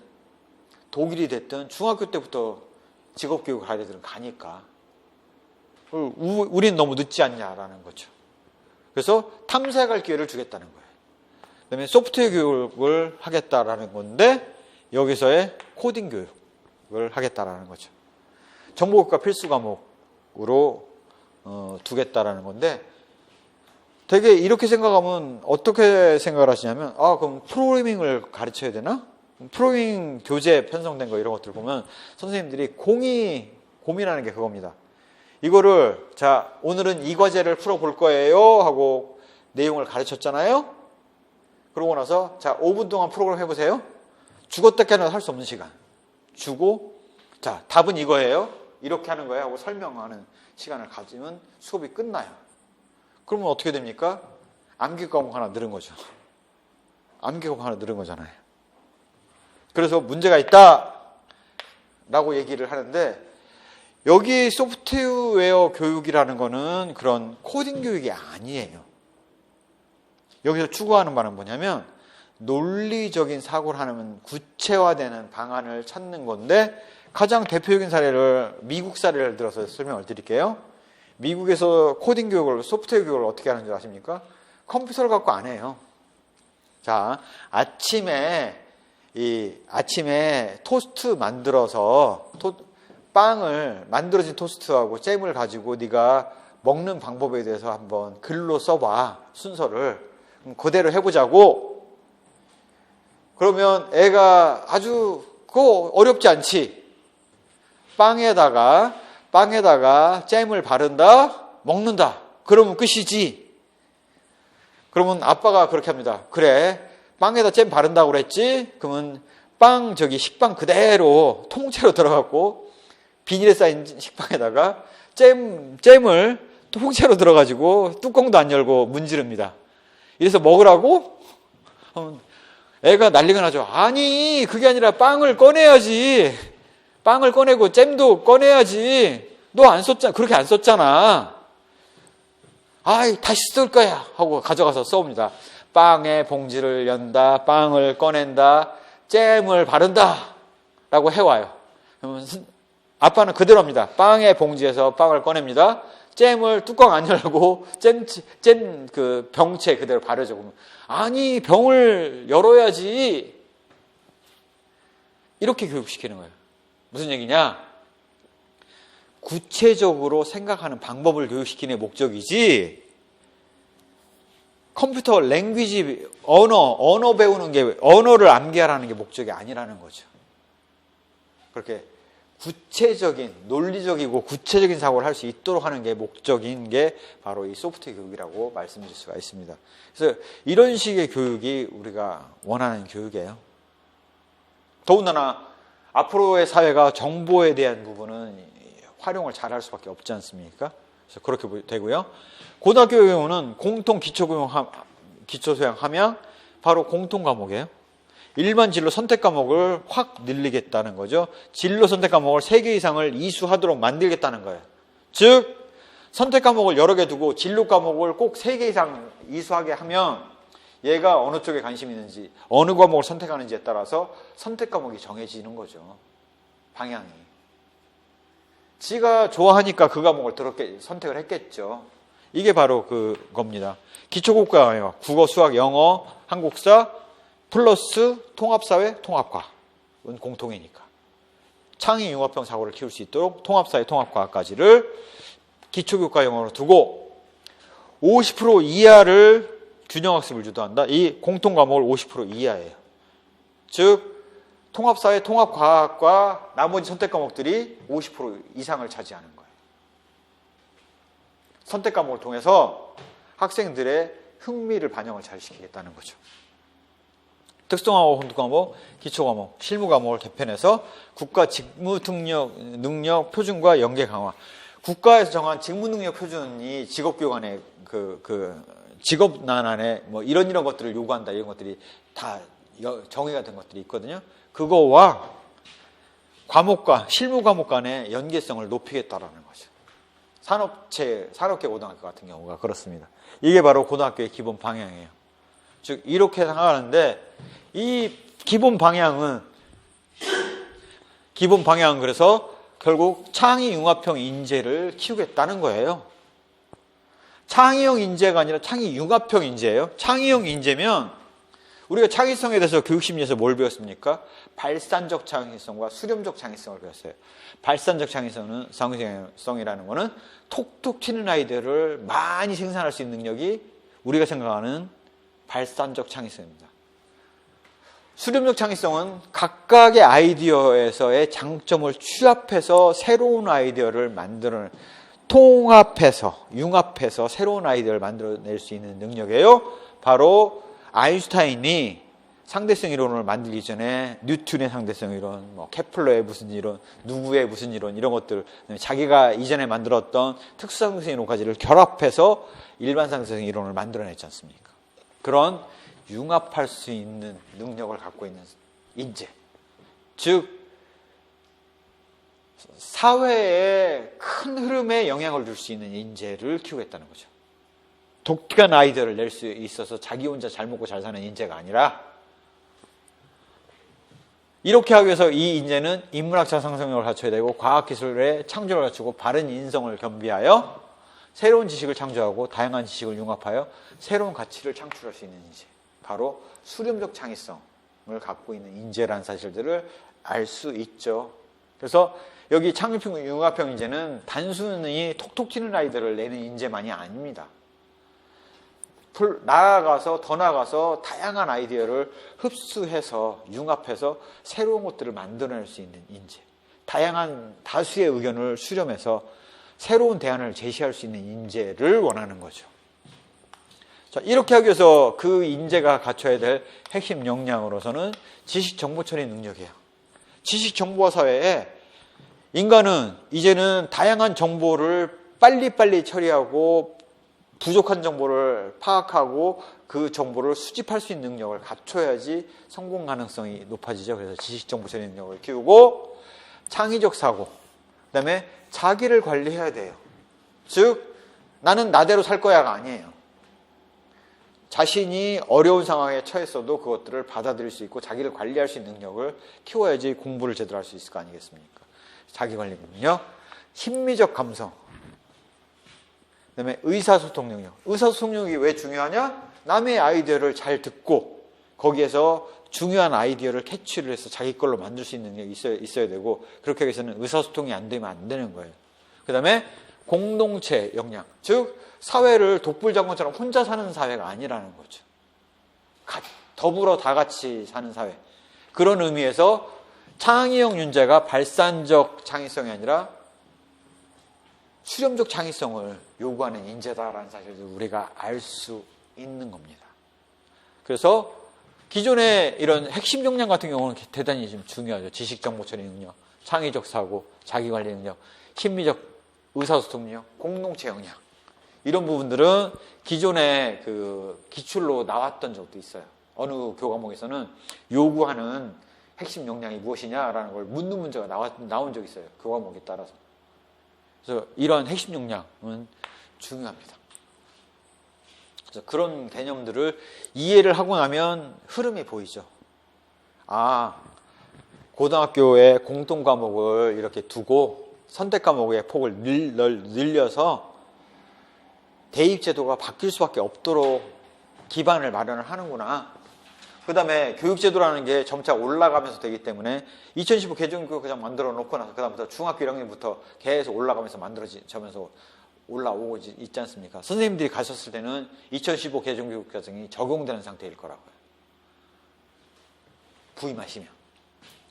[SPEAKER 1] 독일이 됐든 중학교 때부터 직업교육을 할 애들은 가니까 우린 너무 늦지 않냐라는 거죠. 그래서 탐색할 기회를 주겠다는 거예요. 그다음에 소프트웨어 교육을 하겠다라는 건데 여기서의 코딩 교육을 하겠다라는 거죠. 정보교과 필수 과목으로 두겠다라는 건데, 되게 이렇게 생각하면 어떻게 생각을 하시냐면, 그럼 프로그래밍을 가르쳐야 되나? 프로그래밍 교재 편성된 거 이런 것들 보면 선생님들이 고민하는 게 그겁니다. 이거를 자 오늘은 이 과제를 풀어볼 거예요 하고 내용을 가르쳤잖아요. 그러고 나서 자 5분 동안 프로그램 해보세요. 죽었다 깨어나도 할 수 없는 시간 주고, 자 답은 이거예요. 이렇게 하는 거예요 하고 설명하는 시간을 가지면 수업이 끝나요. 그러면 어떻게 됩니까? 암기 과목 하나 늘은 거죠. 암기 과목 하나 늘은 거잖아요. 그래서 문제가 있다 라고 얘기를 하는데, 여기 소프트웨어 교육이라는 거는 그런 코딩 교육이 아니에요. 여기서 추구하는 바는 뭐냐면 논리적인 사고를 하는 구체화되는 방안을 찾는 건데, 가장 대표적인 사례를, 미국 사례를 들어서 설명을 드릴게요. 미국에서 코딩 교육을, 소프트웨어 교육을 어떻게 하는지 아십니까? 컴퓨터를 갖고 안 해요. 자, 아침에 토스트 만들어서 빵을, 만들어진 토스트하고 잼을 가지고 네가 먹는 방법에 대해서 한번 글로 써봐, 순서를. 그대로 해보자고. 그러면 애가 아주 그거 어렵지 않지. 빵에다가 잼을 바른다, 먹는다. 그러면 끝이지. 그러면 아빠가 그렇게 합니다. 그래, 빵에다 잼 바른다고 그랬지? 그러면 식빵 그대로 통째로 들어갔고, 비닐에 쌓인 식빵에다가 잼을 통째로 들어가지고 뚜껑도 안 열고 문지릅니다. 이래서 먹으라고? 애가 난리가 나죠. 아니, 그게 아니라 빵을 꺼내야지. 빵을 꺼내고 잼도 꺼내야지. 너 안 썼잖아. 그렇게 안 썼잖아. 아이, 다시 쓸 거야 하고 가져가서 써옵니다. 빵의 봉지를 연다, 빵을 꺼낸다, 잼을 바른다 라고 해와요. 그러면 아빠는 그대로 합니다. 빵의 봉지에서 빵을 꺼냅니다. 잼을 뚜껑 안 열고 잼 그 병채 그대로 바르죠. 그러면 아니, 병을 열어야지. 이렇게 교육시키는 거예요. 무슨 얘기냐? 구체적으로 생각하는 방법을 교육시키는 목적이지, 컴퓨터 랭귀지, 언어 배우는 게, 언어를 암기하라는 게 목적이 아니라는 거죠. 그렇게 구체적인, 논리적이고 구체적인 사고를 할 수 있도록 하는 게 목적인 게 바로 이 소프트웨어 교육이라고 말씀드릴 수가 있습니다. 그래서 이런 식의 교육이 우리가 원하는 교육이에요. 더군다나 앞으로의 사회가 정보에 대한 부분은 활용을 잘할 수밖에 없지 않습니까? 그래서 그렇게 되고요. 고등학교 경우는 공통 기초소양 함양, 바로 공통 과목이에요. 일반 진로 선택 과목을 확 늘리겠다는 거죠. 진로 선택 과목을 3개 이상을 이수하도록 만들겠다는 거예요. 즉, 선택 과목을 여러 개 두고 진로 과목을 꼭 3개 이상 이수하게 하면 얘가 어느 쪽에 관심이 있는지, 어느 과목을 선택하는지에 따라서 선택 과목이 정해지는 거죠. 방향이. 지가 좋아하니까 그 과목을 선택을 했겠죠. 이게 바로 그겁니다. 기초국가, 국어, 수학, 영어, 한국사, 플러스 통합사회, 통합과는 공통이니까. 창의융합형 사고를 키울 수 있도록 통합사회, 통합과까지를 기초교과 영어로 두고 50% 이하를 균형학습을 유도한다. 이 공통과목을 50% 이하예요. 즉 통합사회, 통합과학과 나머지 선택과목들이 50% 이상을 차지하는 거예요. 선택과목을 통해서 학생들의 흥미를 반영을 잘 시키겠다는 거죠. 특성화고 공통과목, 기초과목, 실무과목을 개편해서 국가 직무능력 표준과 연계 강화. 국가에서 정한 직무능력 표준이 직업교육 안에 직업난 안에 뭐 이런 것들을 요구한다, 이런 것들이 다 정의가 된 것들이 있거든요. 그거와 과목과 실무 과목 간의 연계성을 높이겠다라는 거죠. 산업계 고등학교 같은 경우가 그렇습니다. 이게 바로 고등학교의 기본 방향이에요. 즉 이렇게 생각하는데, 이 기본 방향은 그래서 결국 창의융합형 인재를 키우겠다는 거예요. 창의형 인재가 아니라 창의융합형 인재예요. 창의형 인재면 우리가 창의성에 대해서 교육심리에서 뭘 배웠습니까? 발산적 창의성과 수렴적 창의성을 배웠어요. 발산적 창의성이라는 거는 톡톡 튀는 아이디어를 많이 생산할 수 있는 능력이 우리가 생각하는 발산적 창의성입니다. 수렴적 창의성은 각각의 아이디어에서의 장점을 취합해서 새로운 아이디어를 만드는, 통합해서, 융합해서 새로운 아이디어를 만들어낼 수 있는 능력이에요. 바로 아인슈타인이 상대성 이론을 만들기 전에 뉴턴의 상대성 이론, 뭐 케플러의 무슨 이론, 누구의 무슨 이론 이런 것들, 자기가 이전에 만들었던 특수상대성 이론까지를 결합해서 일반 상대성 이론을 만들어냈지 않습니까? 그런 융합할 수 있는 능력을 갖고 있는 인재, 즉 사회에 큰 흐름에 영향을 줄 수 있는 인재를 키우겠다는 거죠. 독특한 아이디어를 낼 수 있어서 자기 혼자 잘 먹고 잘 사는 인재가 아니라, 이렇게 하기 위해서 이 인재는 인문학적 상상력을 갖춰야 되고 과학기술의 창조를 갖추고 바른 인성을 겸비하여 새로운 지식을 창조하고 다양한 지식을 융합하여 새로운 가치를 창출할 수 있는 인재, 바로 수렴적 창의성을 갖고 있는 인재라는 사실들을 알 수 있죠. 그래서 여기 창의형 융합형 인재는 단순히 톡톡 튀는 아이들을 내는 인재만이 아닙니다. 더 나아가서 다양한 아이디어를 흡수해서 융합해서 새로운 것들을 만들어낼 수 있는 인재, 다양한 다수의 의견을 수렴해서 새로운 대안을 제시할 수 있는 인재를 원하는 거죠. 자, 이렇게 하기 위해서 그 인재가 갖춰야 될 핵심 역량으로서는 지식 정보 처리 능력이에요. 지식 정보화 사회에 인간은 이제는 다양한 정보를 빨리빨리 처리하고 부족한 정보를 파악하고 그 정보를 수집할 수 있는 능력을 갖춰야지 성공 가능성이 높아지죠. 그래서 지식 정보 처리 능력을 키우고 창의적 사고, 그다음에 자기를 관리해야 돼요. 즉 나는 나대로 살 거야가 아니에요. 자신이 어려운 상황에 처했어도 그것들을 받아들일 수 있고 자기를 관리할 수 있는 능력을 키워야지 공부를 제대로 할 수 있을 거 아니겠습니까? 자기관리 능력, 심리적 감성, 그다음에 의사소통 능력. 의사소통 능력이 왜 중요하냐? 남의 아이디어를 잘 듣고 거기에서 중요한 아이디어를 캐치를 해서 자기 걸로 만들 수 있는 능력이 있어야 되고, 그렇게 하기 위해서는 의사소통이 안 되면 안 되는 거예요. 그다음에 공동체 역량, 즉 사회를 독불장군처럼 혼자 사는 사회가 아니라는 거죠. 더불어 다 같이 사는 사회. 그런 의미에서 창의형 윤재가 발산적 창의성이 아니라 수렴적 창의성을 요구하는 인재다라는 사실을 우리가 알 수 있는 겁니다. 그래서 기존의 이런 핵심 역량 같은 경우는 대단히 좀 중요하죠. 지식 정보 처리 능력, 창의적 사고, 자기관리 능력, 심리적 의사소통 능력, 공동체 역량. 이런 부분들은 기존의 그 기출로 나왔던 적도 있어요. 어느 교과목에서는 요구하는 핵심 역량이 무엇이냐라는 걸 묻는 문제가 나온 적이 있어요. 교과목에 따라서. 그래서 이런 핵심 역량은 중요합니다. 그래서 그런 개념들을 이해를 하고 나면 흐름이 보이죠. 아, 고등학교에 공통 과목을 이렇게 두고 선택 과목의 폭을 늘려서 대입 제도가 바뀔 수밖에 없도록 기반을 마련을 하는구나. 그 다음에 교육제도라는 게 점차 올라가면서 되기 때문에 2015 개정교육과정 만들어 놓고 나서 그 다음부터 중학교 1학년부터 계속 올라가면서 만들어지면서 올라오고 있지 않습니까? 선생님들이 가셨을 때는 2015 개정교육과정이 적용되는 상태일 거라고요. 부임하시면.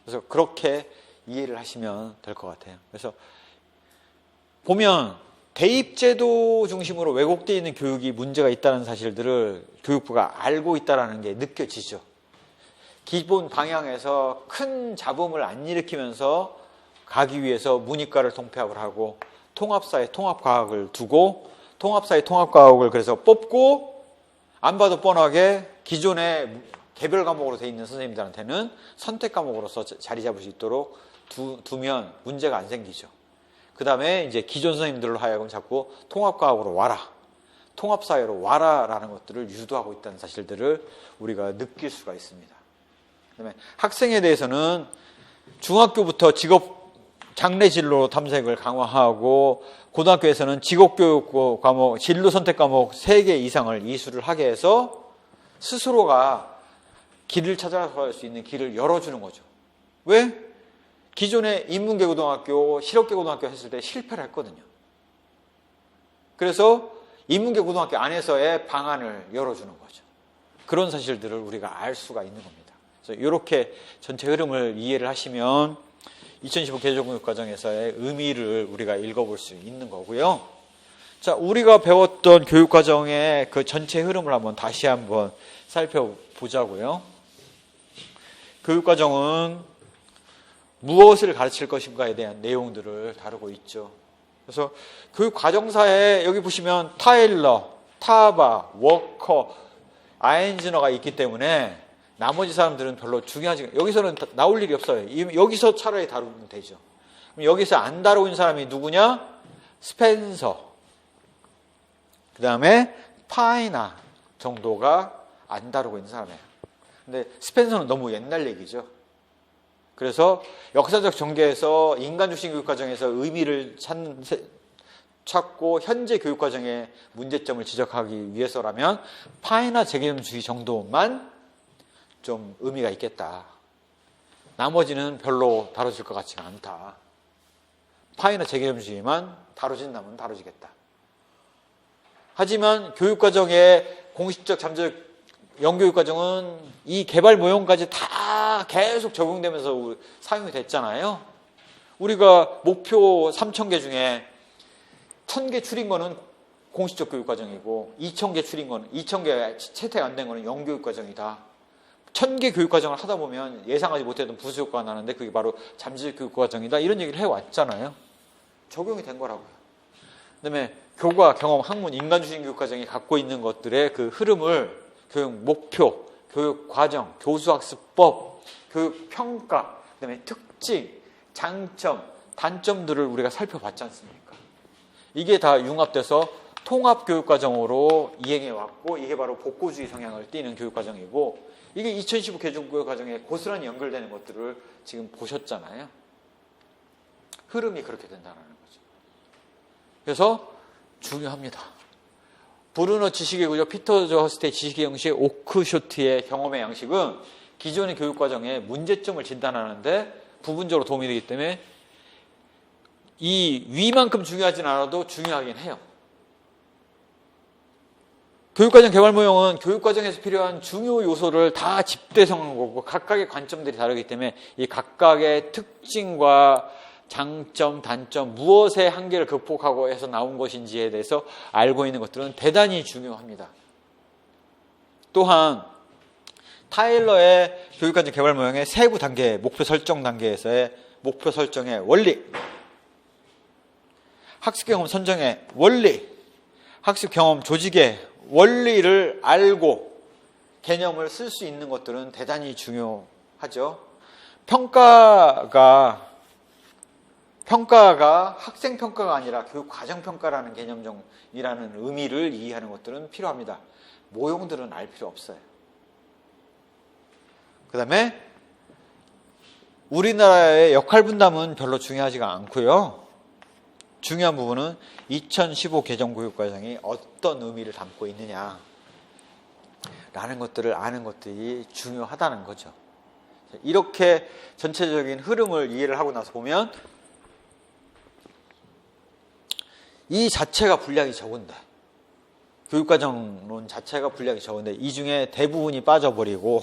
[SPEAKER 1] 그래서 그렇게 이해를 하시면 될 것 같아요. 그래서 보면 대입제도 중심으로 왜곡되어 있는 교육이 문제가 있다는 사실들을 교육부가 알고 있다는 게 느껴지죠. 기본 방향에서 큰 잡음을 안 일으키면서 가기 위해서 문이과를 통폐합을 하고 통합사회 통합과학을 두고 통합사회 통합과학을 그래서 뽑고 안 봐도 뻔하게 기존의 개별 과목으로 되어 있는 선생님들한테는 선택 과목으로서 자리 잡을 수 있도록 두면 문제가 안 생기죠. 그 다음에 이제 기존 선생님들로 하여금 자꾸 통합과학으로 와라, 통합사회로 와라라는 것들을 유도하고 있다는 사실들을 우리가 느낄 수가 있습니다. 그 다음에 학생에 대해서는 중학교부터 직업 장래 진로 탐색을 강화하고 고등학교에서는 직업교육 과목, 진로 선택 과목 3개 이상을 이수를 하게 해서 스스로가 길을 찾아갈 수 있는 길을 열어주는 거죠. 왜? 기존에 인문계고등학교, 실업계고등학교 했을 때 실패를 했거든요. 그래서 인문계고등학교 안에서의 방안을 열어주는 거죠. 그런 사실들을 우리가 알 수가 있는 겁니다. 그래서 이렇게 전체 흐름을 이해를 하시면 2015 개정교육과정에서의 의미를 우리가 읽어볼 수 있는 거고요. 자, 우리가 배웠던 교육과정의 그 전체 흐름을 다시 한번 살펴보자고요. 교육과정은 무엇을 가르칠 것인가에 대한 내용들을 다루고 있죠. 그래서 교육과정사에 여기 보시면 타일러, 타바, 워커, 아인즈너가 있기 때문에 나머지 사람들은 별로 중요하지 않아요. 여기서는 나올 일이 없어요. 여기서 차라리 다루면 되죠. 그럼 여기서 안 다루는 사람이 누구냐? 스펜서, 그 다음에 파이나 정도가 안 다루고 있는 사람이에요. 근데 스펜서는 너무 옛날 얘기죠. 그래서 역사적 전개에서 인간중심 교육과정에서 의미를 찾고 현재 교육과정의 문제점을 지적하기 위해서라면 파이나 재개념주의 정도만 좀 의미가 있겠다. 나머지는 별로 다뤄질 것 같지가 않다. 파이나 재개념주의만 다뤄진다면 다뤄지겠다. 하지만 교육과정의 공식적 잠재적 영교육과정은 이 개발 모형까지 다 계속 적용되면서 사용이 됐잖아요. 우리가 목표 3,000개 중에 1,000개 추린 거는 공식적 교육과정이고 2,000개 추린 거는 2,000개 채택 안 된 거는 영교육과정이다. 1,000개 교육과정을 하다 보면 예상하지 못했던 부수효과가 나는데 그게 바로 잠재적 교육과정이다. 이런 얘기를 해왔잖아요. 적용이 된 거라고요. 그다음에 교과, 경험, 학문, 인간중심 교육과정이 갖고 있는 것들의 그 흐름을 교육 목표, 교육 과정, 교수학습법, 교육 평가, 그다음에 특징, 장점, 단점들을 우리가 살펴봤지 않습니까? 이게 다 융합돼서 통합 교육과정으로 이행해 왔고 이게 바로 복고주의 성향을 띠는 교육과정이고 이게 2015 개정교육과정에 고스란히 연결되는 것들을 지금 보셨잖아요. 흐름이 그렇게 된다는 거죠. 그래서 중요합니다. 브루너 지식의 구조, 피터 저스트의 지식의 형식, 오크쇼트의 경험의 양식은 기존의 교육과정의 문제점을 진단하는데 부분적으로 도움이 되기 때문에 이 위만큼 중요하진 않아도 중요하긴 해요. 교육과정 개발 모형은 교육과정에서 필요한 중요 요소를 다 집대성한 거고 각각의 관점들이 다르기 때문에 이 각각의 특징과 장점, 단점, 무엇의 한계를 극복하고 해서 나온 것인지에 대해서 알고 있는 것들은 대단히 중요합니다. 또한 타일러의 교육과정 개발 모형의 세부 단계, 목표 설정 단계에서의 목표 설정의 원리, 학습 경험 선정의 원리, 학습 경험 조직의 원리를 알고 개념을 쓸 수 있는 것들은 대단히 중요하죠. 평가가 학생 평가가 아니라 교육 과정 평가라는 개념이라는 의미를 이해하는 것들은 필요합니다. 모형들은 알 필요 없어요. 그 다음에 우리나라의 역할 분담은 별로 중요하지가 않고요. 중요한 부분은 2015 개정교육과정이 어떤 의미를 담고 있느냐 라는 것들을 아는 것들이 중요하다는 거죠. 이렇게 전체적인 흐름을 이해를 하고 나서 보면 이 자체가 분량이 적은데 교육과정론 자체가 분량이 적은데 이 중에 대부분이 빠져버리고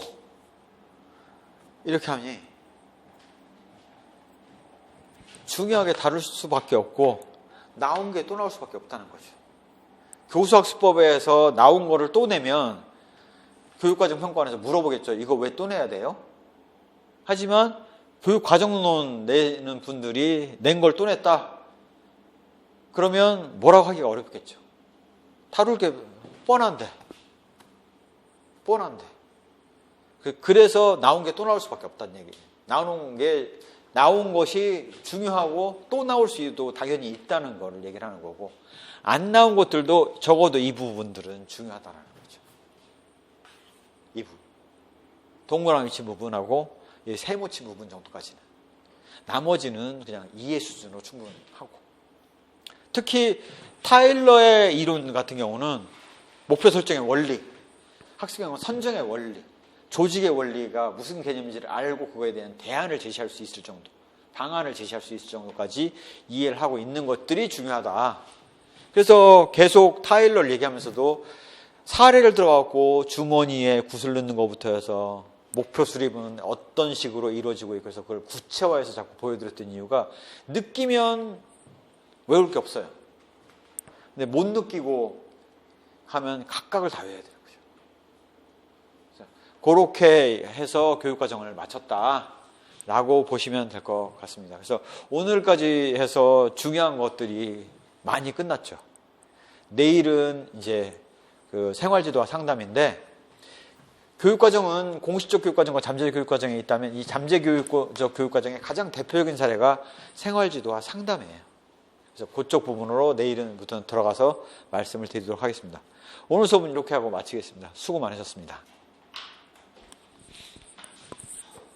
[SPEAKER 1] 이렇게 하니 중요하게 다룰 수밖에 없고 나온 게 또 나올 수밖에 없다는 거죠. 교수학습법에서 나온 거를 또 내면 교육과정 평가원에서 물어보겠죠. 이거 왜 또 내야 돼요? 하지만 교육과정론 내는 분들이 낸 걸 또 냈다. 그러면 뭐라고 하기가 어렵겠죠. 다룰 게 뻔한데. 그래서 나온 게 또 나올 수밖에 없다는 얘기예요. 나온 것이 중요하고 또 나올 수도 당연히 있다는 걸 얘기를 하는 거고 안 나온 것들도 적어도 이 부분들은 중요하다는 거죠. 이 부분. 동그라미 친 부분하고 세모 친 부분 정도까지는. 나머지는 그냥 이해 수준으로 충분하고. 특히 타일러의 이론 같은 경우는 목표 설정의 원리, 학습 경험 선정의 원리, 조직의 원리가 무슨 개념인지를 알고 그거에 대한 대안을 제시할 수 있을 정도, 방안을 제시할 수 있을 정도까지 이해를 하고 있는 것들이 중요하다. 그래서 계속 타일러를 얘기하면서도 사례를 들어갖고 주머니에 구슬 넣는 것부터 해서 목표 수립은 어떤 식으로 이루어지고 있고 해서 그걸 구체화해서 자꾸 보여드렸던 이유가 느끼면 외울 게 없어요. 근데 못 느끼고 하면 각각을 다 외워야 되는 거죠. 그렇게 해서 교육과정을 마쳤다라고 보시면 될 것 같습니다. 그래서 오늘까지 해서 중요한 것들이 많이 끝났죠. 내일은 이제 그 생활지도와 상담인데, 교육과정은 공식적 교육과정과 잠재 교육과정이 있다면 이 잠재 교육과정의 가장 대표적인 사례가 생활지도와 상담이에요. 그래서 그쪽 부분으로 내일부터 들어가서 말씀을 드리도록 하겠습니다. 오늘 수업은 이렇게 하고 마치겠습니다. 수고 많으셨습니다.